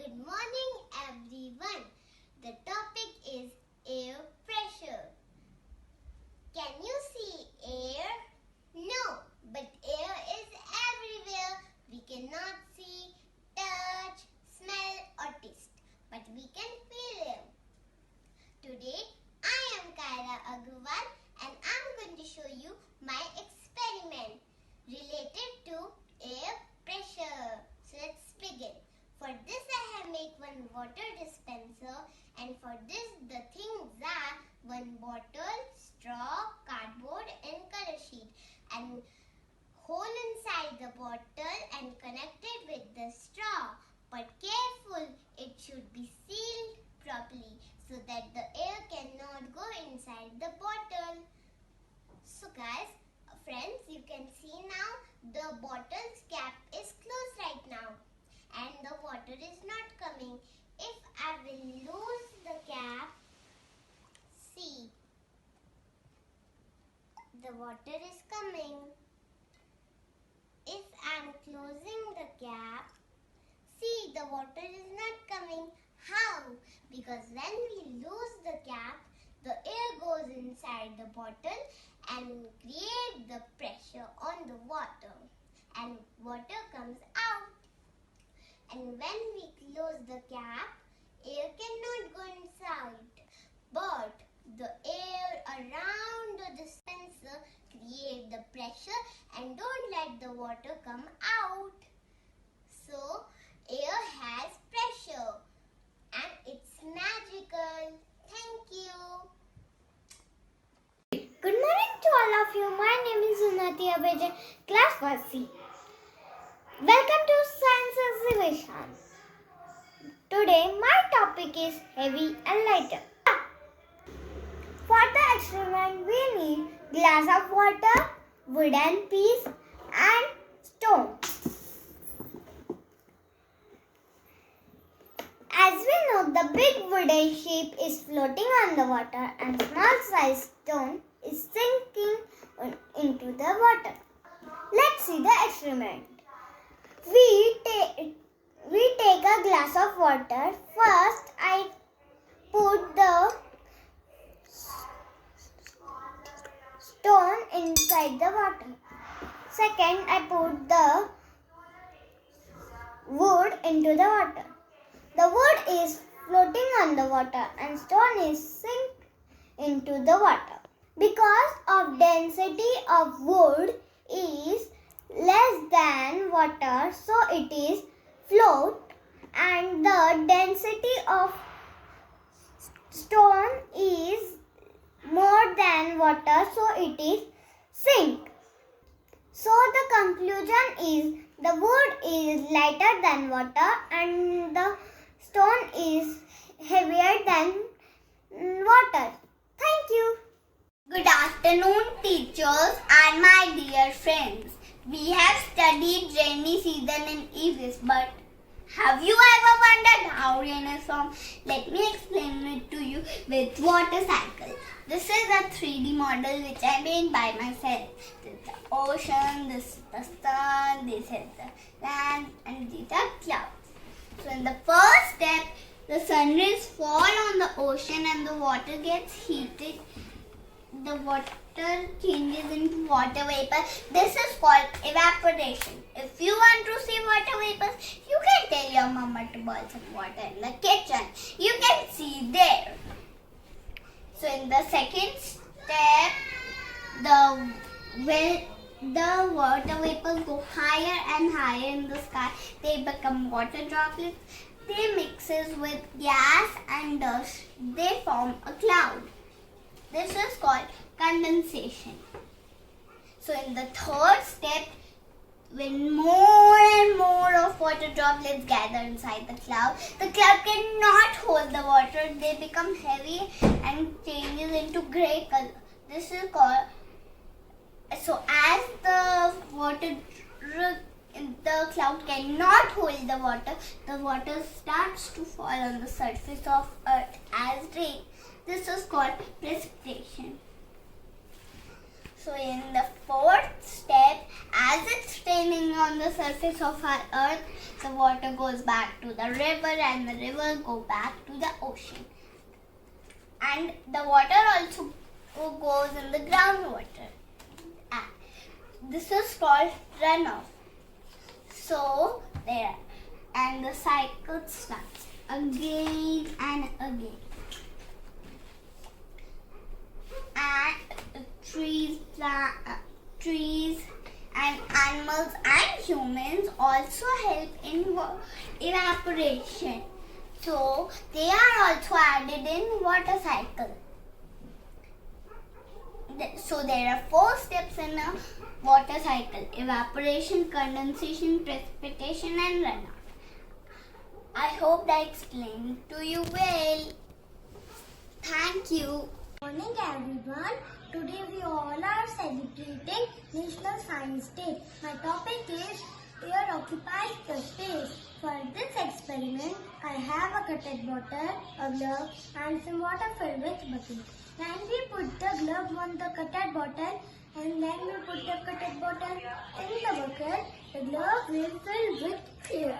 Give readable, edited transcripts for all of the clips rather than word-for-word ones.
Good morning, everyone. The topic is air pressure. Can you see air? No, but air is everywhere. We cannot see, touch, smell or taste, but we can feel it. Today, I am Kaira Agrawal and I'm going to show you my experiment related to air pressure. So let's begin. For this I have made one water dispenser, and for this the things are one bottle, straw, cardboard and color sheet, and hole inside the bottle and connected with the straw. But careful, it should be sealed properly so that the air cannot go inside the bottle. So guys, friends, you can see now the bottle's cap is closed right now and the water is not coming. If I will lose the cap, see, the water is coming. If I am closing the cap, see, the water is not coming. How? Because when we lose the cap, the air goes inside the bottle and create the pressure on the water, and water comes out. And when we close the cap, air cannot go inside, but the air around the dispenser create the pressure and don't let the water come out. So air has pressure and it's magical. Thank you. Good morning to all of you. My name is Unnati Abejan, class 1C. Welcome to Science Exhibition. Today my topic is heavy and lighter. For the experiment we need glass of water, wooden piece and stone. As we know, the big wooden shape is floating on the water and small size stone is sinking into the water. Let's see the experiment. We take a glass of water. First, I put the stone inside the water. Second, I put the wood into the water. The wood is floating on the water and stone is sink into the water. Because of density of wood is less than water, so it is float, and the density of stone is more than water, so it is sink. So the conclusion is the wood is lighter than water and the stone is heavier than water. Thank you. Good afternoon, teachers and my dear friends. We have studied rainy season in EVS, but have you ever wondered how rain is formed? Let me explain it to you with water cycle. This is a 3D model which I made by myself. This is the ocean, this is the sun, this is the land, and these are clouds. So in the first step, the sun rays fall on the ocean and the water gets heated. The water changes into water vapor. This is called evaporation. If you want to see water vapors, you can tell your mama to boil some water in the kitchen. You can see there. So in the second step, the water vapors go higher and higher in the sky. They become water droplets. They mixes with gas and dust. They form a cloud. This is called condensation. So in the third step, when more and more of water droplets gather inside the cloud cannot hold the water. They become heavy and changes into grey color. This is called, so as the cloud cannot hold the water starts to fall on the surface of earth as rain. This is called precipitation. So in the fourth step, as its staying on the surface of our earth, the water goes back to the river and the river goes back to the ocean. And the water also goes in the groundwater. This is called runoff. So there, and the cycle starts again and again. And trees and animals and humans also help in evaporation. So they are also added in water cycle. So there are 4 steps in a water cycle: evaporation, condensation, precipitation and runoff. I hope I explained it to you well. Thank you. Morning everyone. Today we all are celebrating National Science Day. My topic is air occupies the space. For this experiment, I have a cutted bottle, a glove and some water filled with bucket. Then we put the glove on the cutted bottle and then we put the cutted bottle in the bucket. The glove will fill with air.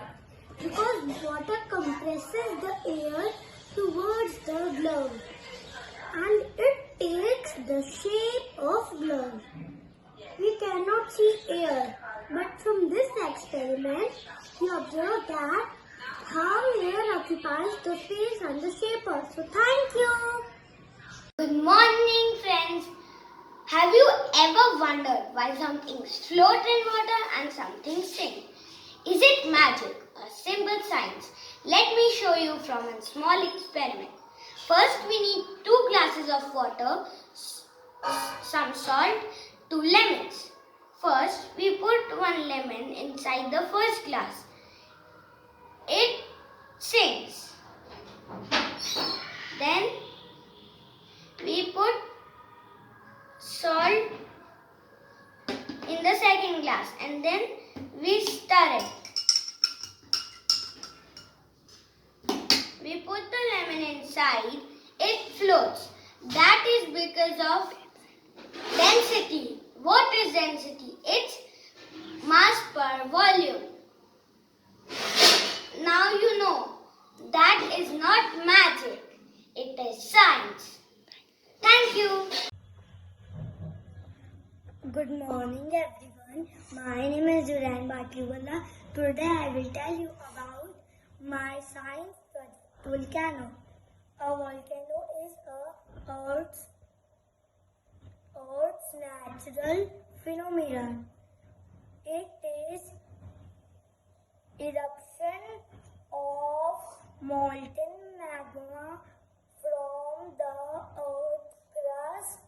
Because water compresses the air towards the glove and it takes the shape of glove. We cannot see air, but from this experiment, we observe that how air occupies the space and the shape also. Thank you. Good morning, friends. Have you ever wondered why some things float in water and some things sink? Is it magic or simple science? Let me show you from a small experiment. First, we need 2 glasses of water, some salt, 2 lemons. First, we put 1 lemon inside the first glass. It sinks. Then, we put salt in the second glass and then we stir it. We put the lemon inside, it floats. That is because of density. What is density? It's mass per volume. Now you know that is not magic. It is science. Thank you. Good morning everyone. My name is Duran Batliwala. Today I will tell you about my science project, volcano. A volcano is Earth's natural phenomenon. It is eruption of molten magma from the Earth's crust,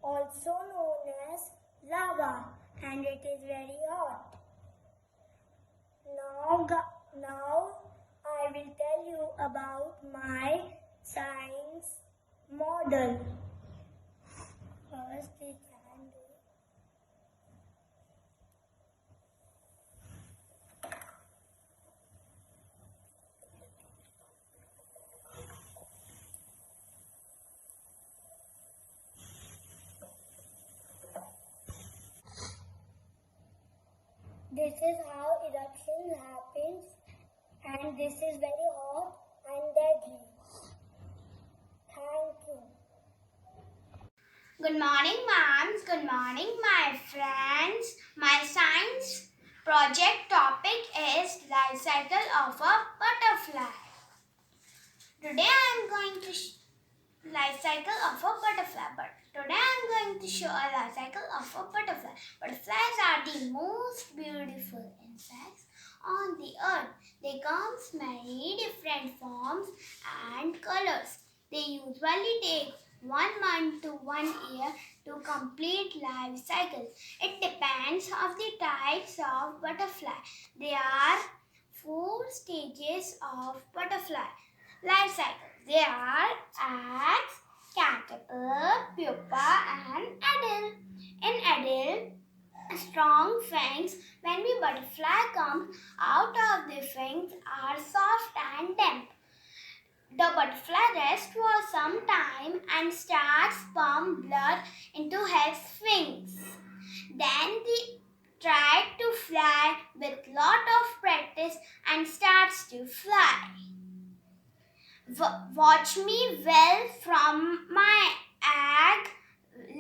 also known as lava, and it is very hot. Now I will tell you about my science model. First we can do this is how eruption happens, and this is very hot and deadly. Thank you. Good morning, moms. Good morning, my friends. My science project topic is life cycle of a butterfly. Today I am going to life cycle of a butterfly. But today I am going to show a life cycle of a butterfly. Butterflies are the most beautiful insects on the earth. They come many different forms and colors. They usually take 1 month to 1 year to complete life cycle. It depends on the types of butterfly. There are 4 stages of butterfly life cycle. They are eggs, caterpillar, pupa and adult. In adult, strong fangs. When the butterfly comes out of the fangs are soft and damp. The butterfly rests for some time and starts pump blood into its wings. fly with lot of practice and starts to fly. Watch me well from my egg,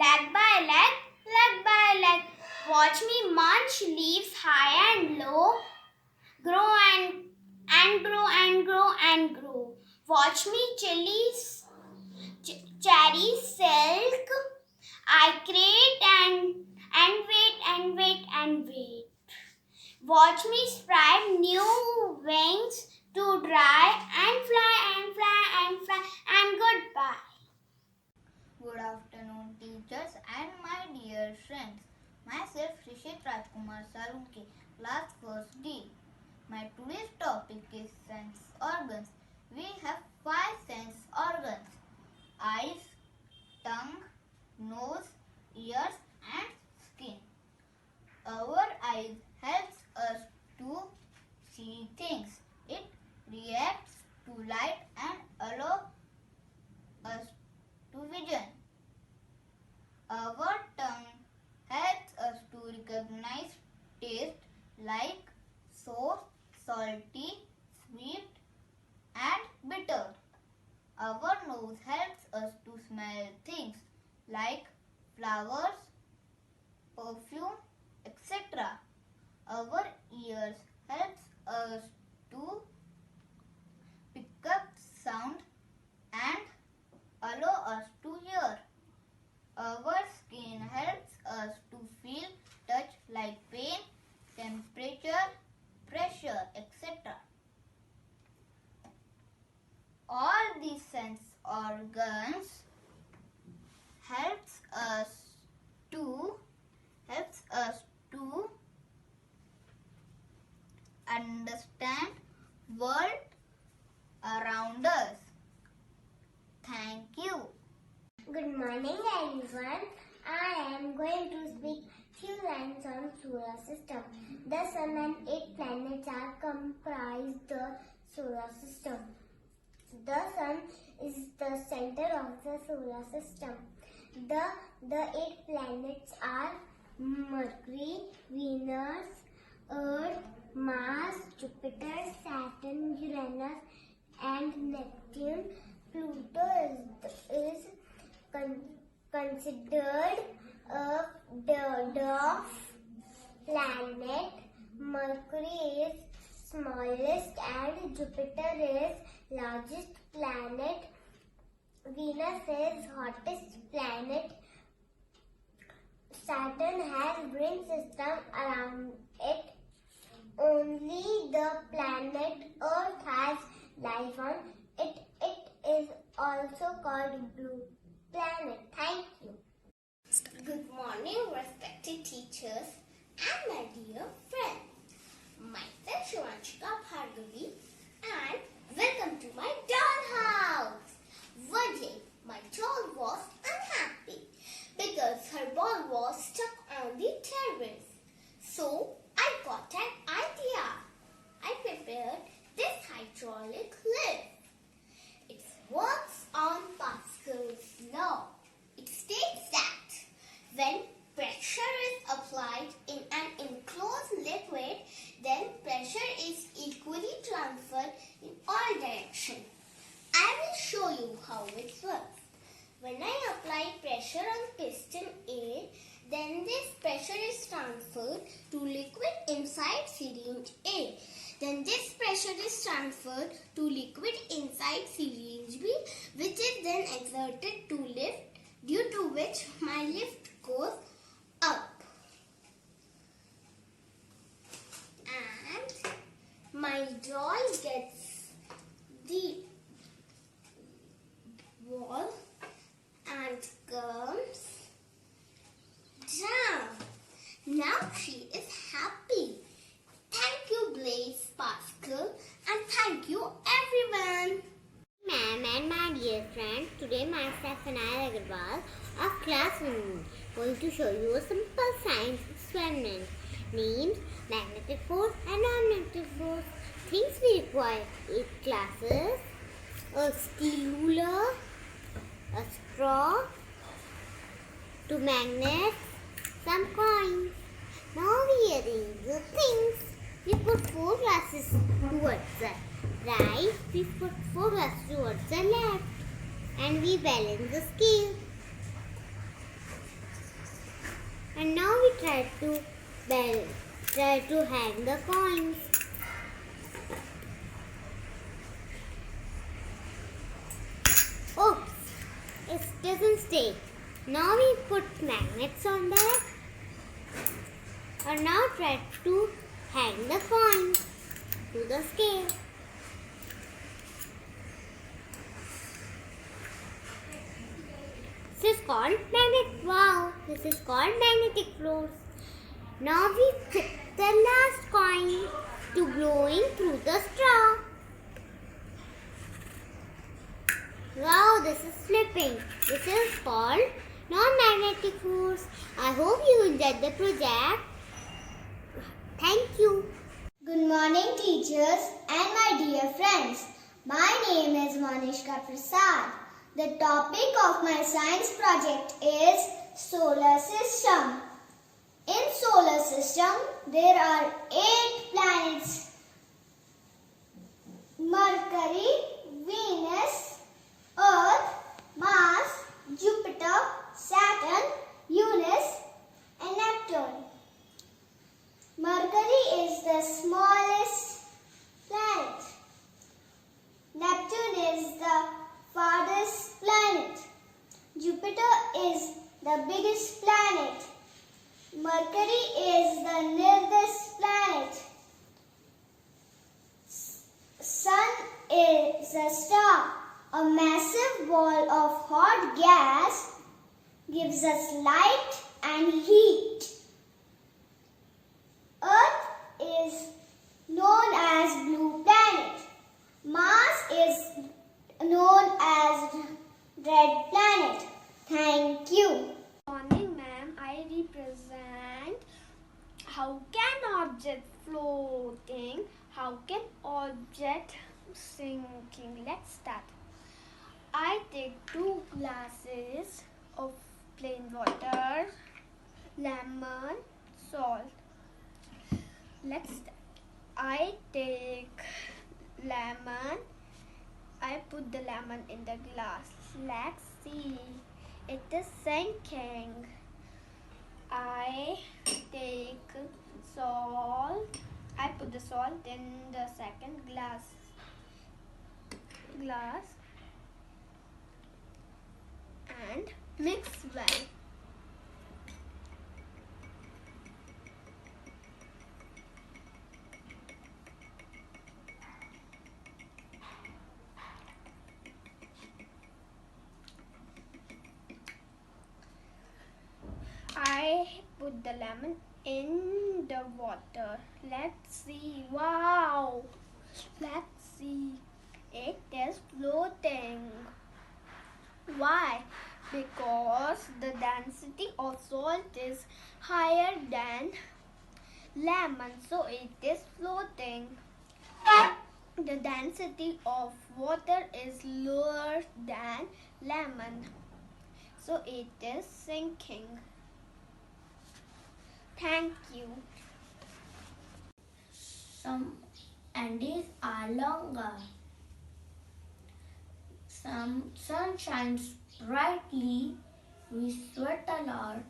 leg by leg, leg by leg. Watch me munch leaves high and low, grow and grow and grow and grow. Watch me cherry silk. I crate and wait and wait and wait. Watch me spread new wings to dry and fly and fly and fly and goodbye. Good afternoon, teachers and my dear friends. Myself Rishit Rajkumar Salunke, class 1st D. My today's topic is sense organs. We have 5 sense organs: eyes, tongue, nose, ears and skin. Our eyes helps us to see things. It reacts to light and allows us to vision. Our tongue helps us to recognize taste like sour, salty, sweet and bitter. Our nose helps us to smell things like flowers, perfume, etc. Our ears helps us to pick up sound and allow us to hear. Our skin helps us to feel touch like pain, temperature, pressure, etc. All these sense organs helps us to understand world around us. Thank you. Good morning everyone. I am going to speak few lines on solar system. The sun and 8 planets are comprise the solar system. The sun is the center of the solar system. The 8 planets are Mercury, Venus, Earth, Mars, Jupiter, Saturn, Uranus and Neptune. Pluto is considered a dwarf planet. Mercury is smallest and Jupiter is largest planet. Venus is hottest planet. Saturn has ring system around it. Only the planet Earth has life on it. It is also called blue planet. Thank you. Good morning, respected teachers and my dear friends. Myself Shivanshika Bhargavi and welcome to my dollhouse. One day, my doll was unhappy because her ball was stuck on the terrace. So, I got an idea. I prepared this hydraulic lift. It works on Pascal's law. It states that when pressure is applied in an enclosed liquid, then pressure is equally transferred in all directions. I will show you how it works. When I apply pressure on piston A, then this pressure is transferred to liquid inside syringe A. Then this pressure is transferred to liquid inside syringe B, which is then exerted to lift, due to which my lift goes up. And my doll gets the ball and comes down. Now she is happy. Thank you, Blaze Pascal, and thank you, everyone. Ma'am and my dear friends, today myself and I Agarwal of class 1 going to show you a simple science experiment. Names, magnetic force and non-magnetic force. Things we require: 8 glasses, a steel ruler, a straw, 2 magnets, some coins. Now we rearrange the things. We put 4 glasses towards the right, we put 4 glasses towards the left, and we balance the scale. And now we try to hang the coins. Oops, it doesn't stay. Now we put magnets on that. And now try to hang the coins to the scale. This is called magnet. Wow, this is called magnetic floors. Now we put the last coin to blowing through the straw. Wow, this is flipping. This is called non-magnetic force. I hope you enjoyed the project. Thank you. Good morning, teachers and my dear friends. My name is Manishka Prasad. The topic of my science project is solar system. In solar system, there are 8 planets: Mercury, Venus, Earth, Mars, Jupiter, Saturn, Uranus, and Neptune. Mercury is the smallest planet. Neptune is the farthest planet. Jupiter is the biggest planet. Mercury is the nearest planet. Sun is a star. A massive ball of hot gas gives us light and heat. Earth is known as blue planet. Mars is known as red planet. Thank you. Morning, ma'am. I represent how can object floating, how can object sinking. Let's start. I take 2 glasses of plain water, lemon, salt. Let's start. I take lemon. I put the lemon in the glass. Let's see. It is sinking. I take salt. I put the salt in the second glass. And mix well. I put the lemon in the water. Let's see. Wow! Let's see. It is floating. Why? Because the density of salt is higher than lemon, so it is floating. The density of water is lower than lemon, so it is sinking. Thank you. Some days are longer. Some sun shines brightly. We sweat a lot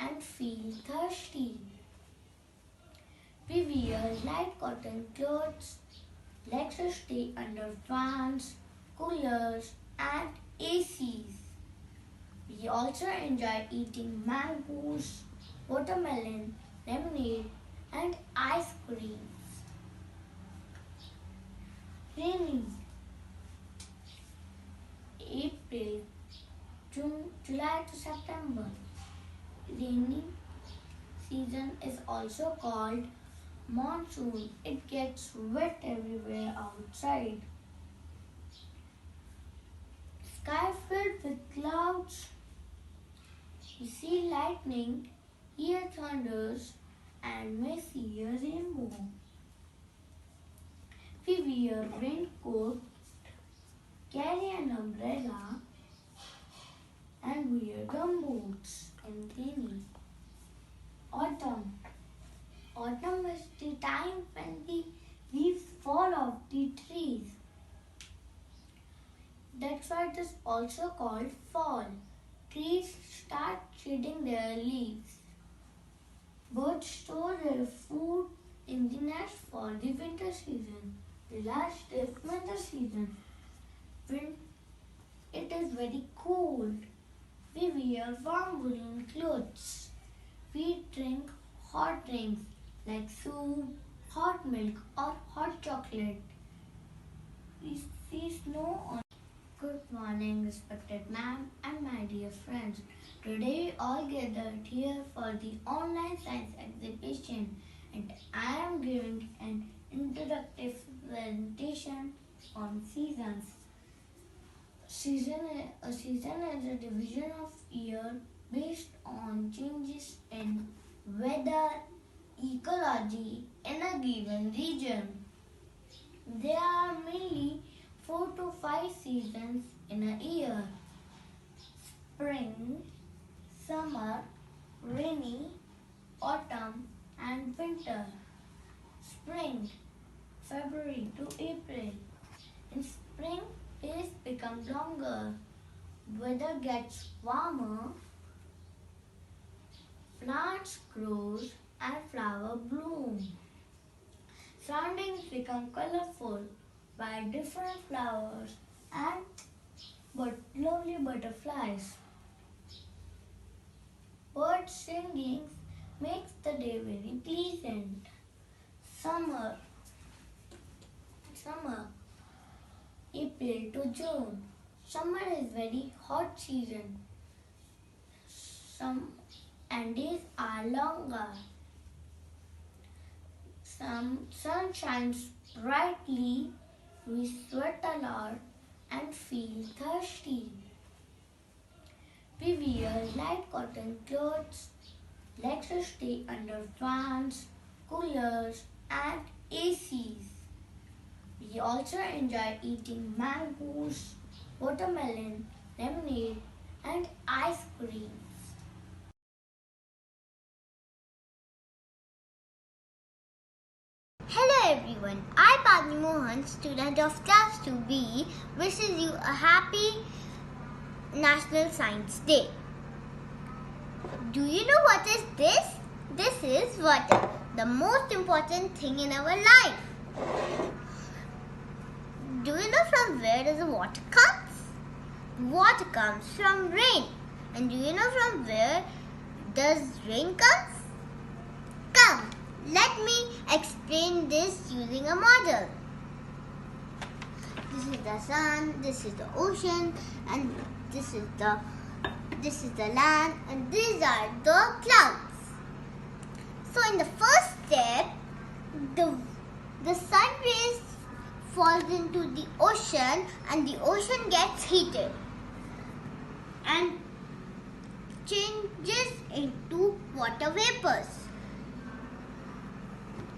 and feel thirsty. We wear light cotton clothes. Legs stay under fans, coolers, and ACs. We also enjoy eating mangoes, watermelon, lemonade, and ice creams. Rainy. April, June, July to September. Rainy season is also called monsoon. It gets wet everywhere outside. Sky filled with clouds. We see lightning, hear thunders, and may see a rainbow. We wear raincoat, carry an umbrella, and wear gumboots in rainy. Autumn. is the time when the leaves fall off the trees. That's why it is also called fall. Trees start shedding their leaves. Birds store their food in the nest for the winter season. The last is winter season. When it is very cold, we wear warm woolen clothes. We drink hot drinks like soup, hot milk, or hot chocolate. We see snow on. Good morning, respected ma'am and my dear friends. Today we all gathered here for the online science exhibition, and I am giving an introductory presentation on seasons. A season is a division of year based on changes in weather, ecology in a given region. There are mainly 4 to 5 seasons in a year: spring, summer, rainy, autumn, and winter. Spring, February to April. In spring, days become longer, weather gets warmer, plants grow and flowers bloom. Surroundings become colorful by different flowers and lovely butterflies. Birds singing makes the day very pleasant. Summer, April to June. Summer is very hot season. And days are longer. Sun shines brightly. We sweat a lot and feel thirsty. We wear light cotton clothes, like to stay under fans, coolers, and ACs. We also enjoy eating mangoes, watermelon, lemonade, and ice creams. Hello everyone, I'm Padmi Mohan, student of Class 2B, wishes you a happy National Science Day. Do you know what is this? This is water, the most important thing in our life. Do you know from where does the water comes? Water comes from rain. And do you know from where does rain comes? Come, let me explain this using a model. This is the sun, this is the ocean, and this is the land, and these are the clouds. So in the first step, the sun rays falls into the ocean and the ocean gets heated and changes into water vapors.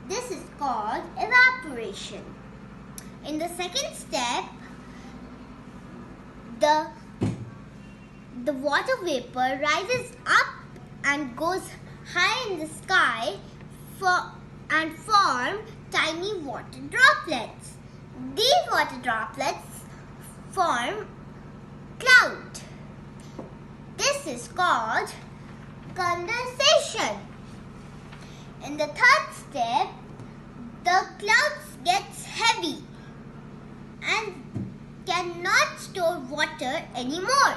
This is called evaporation. In the second step, the water vapor rises up and goes high in the sky and form tiny water droplets. These water droplets form cloud. This is called condensation. In the third step, the clouds gets heavy and cannot store water anymore.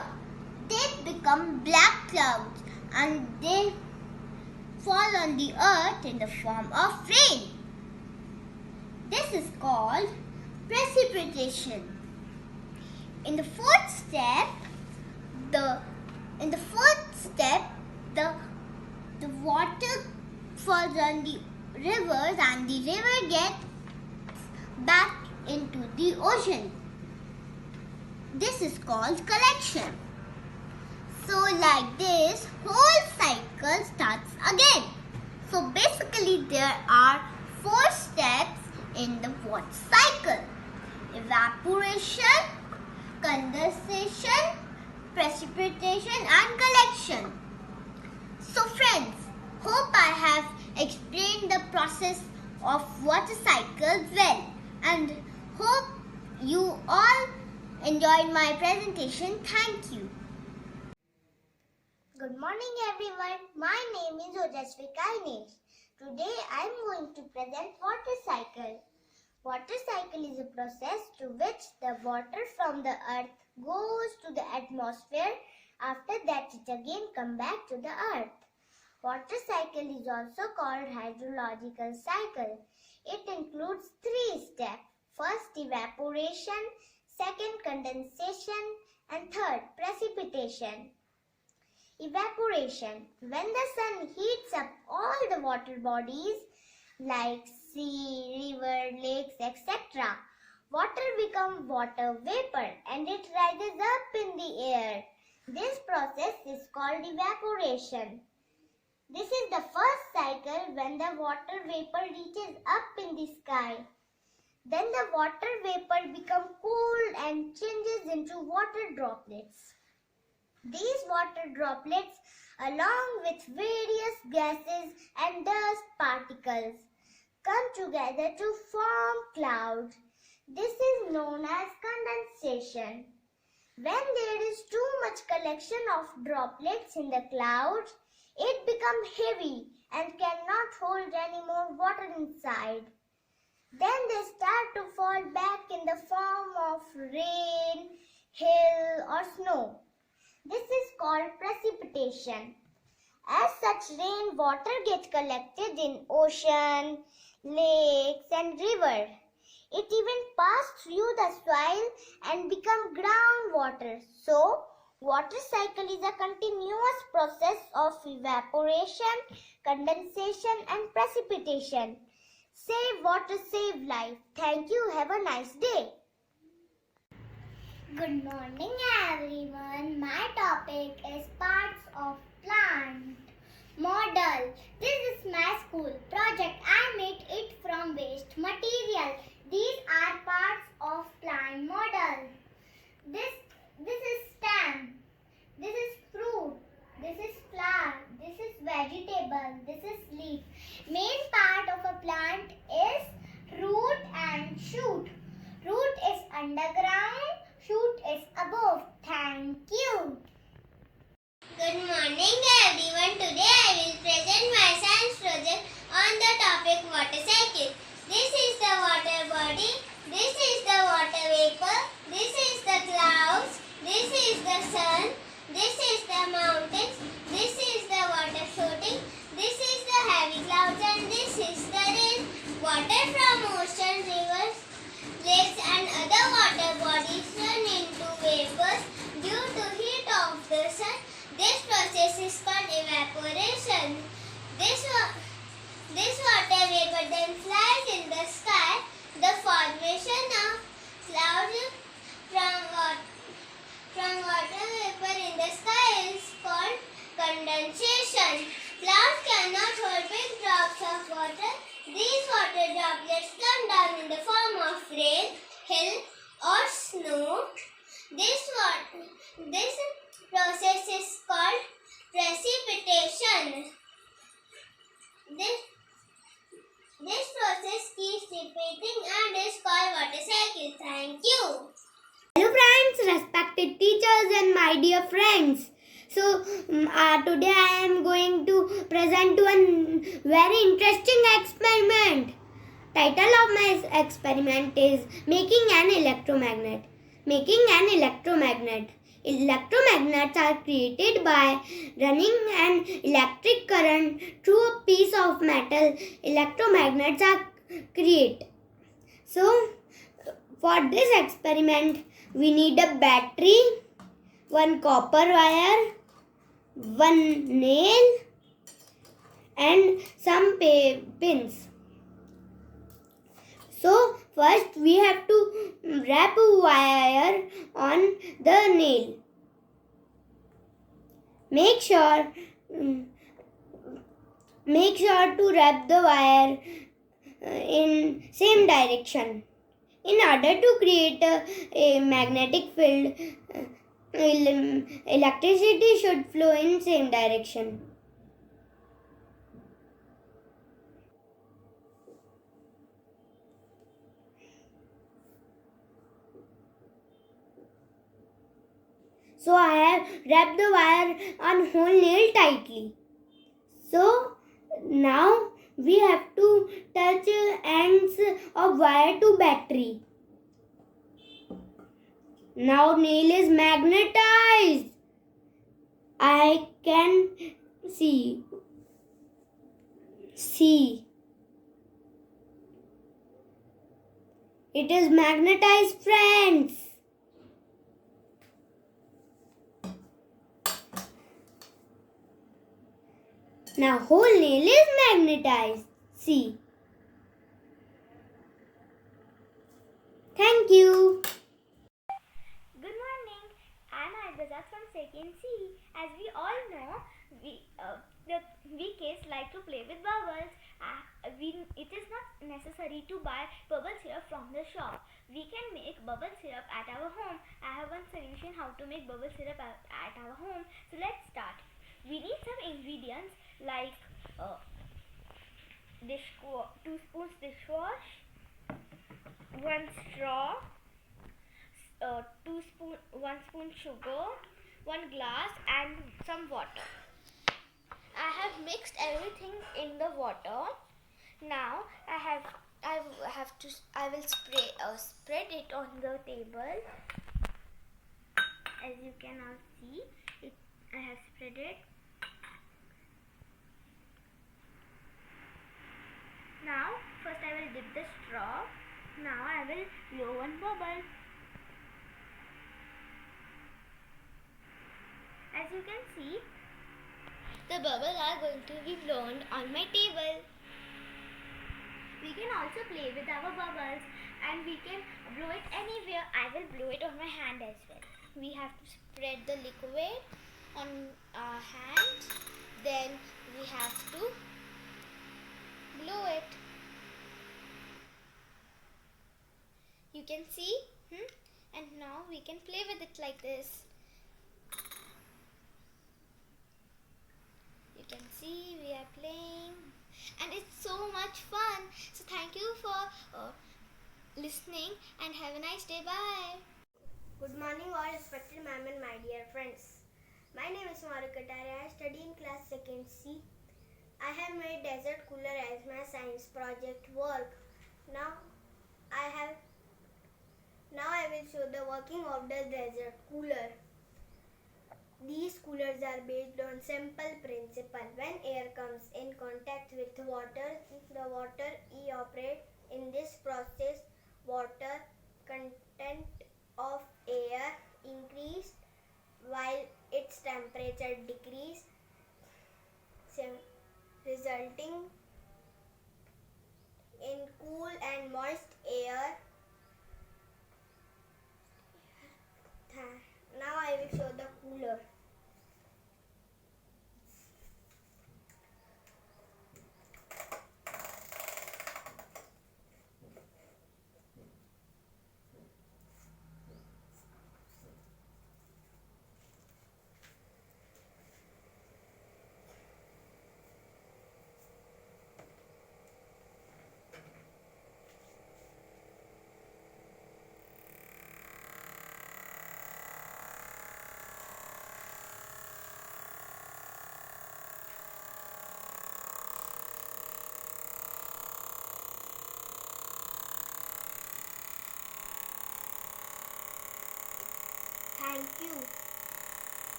They become black clouds and they fall on the earth in the form of rain. This is called precipitation. In the fourth step, the water falls on the rivers and the river gets back into the ocean. This is called collection. So like this, whole cycle starts again. So basically there are 4 steps in the water cycle: evaporation, condensation, precipitation and collection. So friends, hope I have explained the process of water cycles well, and hope you all enjoyed my presentation. Thank you. Good morning everyone. My name is Ojasvika Inesh. Today I am going to present water cycle. Water cycle is a process through which the water from the earth goes to the atmosphere. After that it again comes back to the earth. Water cycle is also called hydrological cycle. It includes 3 steps. First, evaporation, second, condensation, and third, precipitation. Evaporation. When the sun heats up all the water bodies like sea, river, lakes, etc., water becomes water vapor and it rises up in the air. This process is called evaporation. This is the first cycle when the water vapor reaches up in the sky. Then the water vapor becomes cooled and changes into water droplets. These water droplets, along with various gases and dust particles, come together to form clouds. This is known as condensation. When there is too much collection of droplets in the clouds, it becomes heavy and cannot hold any more water inside. Then they start to fall back in the form of rain, hail or snow. This is called precipitation. As such, rain water gets collected in ocean, lakes and river. It even passes through the soil and becomes groundwater. So, water cycle is a continuous process of evaporation, condensation and precipitation. Save water, save life. Thank you. Have a nice day. Good morning everyone. My topic is parts of plant model. This is my school project. I made it from waste material. These are parts of plant model. This is stem. This is fruit. This is flower. This is vegetable. This is leaf. Main part of a plant is root and shoot. Root is underground. Shoot is above. Thank you. Good morning everyone. Today I will present my science project on the topic water cycle. This is the water body. This is the water vapor. This is the clouds. This is the sun. This is the mountains. This is the water shooting. This is the heavy clouds and this is the rain. Water from ocean, rivers, lakes and other water bodies turn into vapors due to heat of the sun. This process is called evaporation. This water vapor then flies in the sky. The formation of clouds from water vapor in the sky is called condensation. Clouds cannot hold big drops of water. These water droplets come down in the form of rain, hail or snow. This process is called precipitation. This process keeps repeating and is called water cycle. Thank you. Hello friends, respected teachers and my dear friends. So today I am going to present one very interesting experiment. Title of my experiment is Making an Electromagnet. Making an electromagnet. Electromagnets are created by running an electric current through a piece of metal. Electromagnets are created. So for this experiment we need a battery, one copper wire, one nail and some pins. So first we have to wrap a wire on the nail. Make sure to wrap the wire in same direction. In order to create a magnetic field, electricity should flow in same direction. So I have wrapped the wire on whole nail tightly. So now we have to touch ends of wire to battery. Now nail is magnetized. I can see. It is magnetized, friends. Now whole nail is magnetized. See. Thank you. Good morning. I'm Aibazat from second C. As we all know, we kids like to play with bubbles. It is not necessary to buy bubble syrup from the shop. We can make bubble syrup at our home. I have one solution how to make bubble syrup at our home. So let's start. We need some ingredients like 2 spoons dishwash, 1 straw, 1 spoon sugar, 1 glass and some water. I have mixed everything in the water. Now I will spread it on the table. As you can all see, I have spread it. Now first I will dip the straw. Now I will blow one bubble. As you can see, the bubbles are going to be blown on my table. We can also play with our bubbles and we can blow it anywhere. I will blow it on my hand as well. We have to spread the liquid on our hand. Then we have to blow it. You can see, and now we can play with it like this. You can see we are playing and it's so much fun. So thank you for listening and have a nice day. Bye. Good morning, all respected ma'am and my dear friends. My name is Maruk Kataria. I study in class 2nd C. I have made desert cooler as my science project work. Now I will show the working of the desert cooler. These coolers are based on simple principle. When air comes in contact with water, the water evaporates. In this process, water content of air increased while its temperature decreased, resulting in cool and moist air. Now I will show the cooler. Thank you.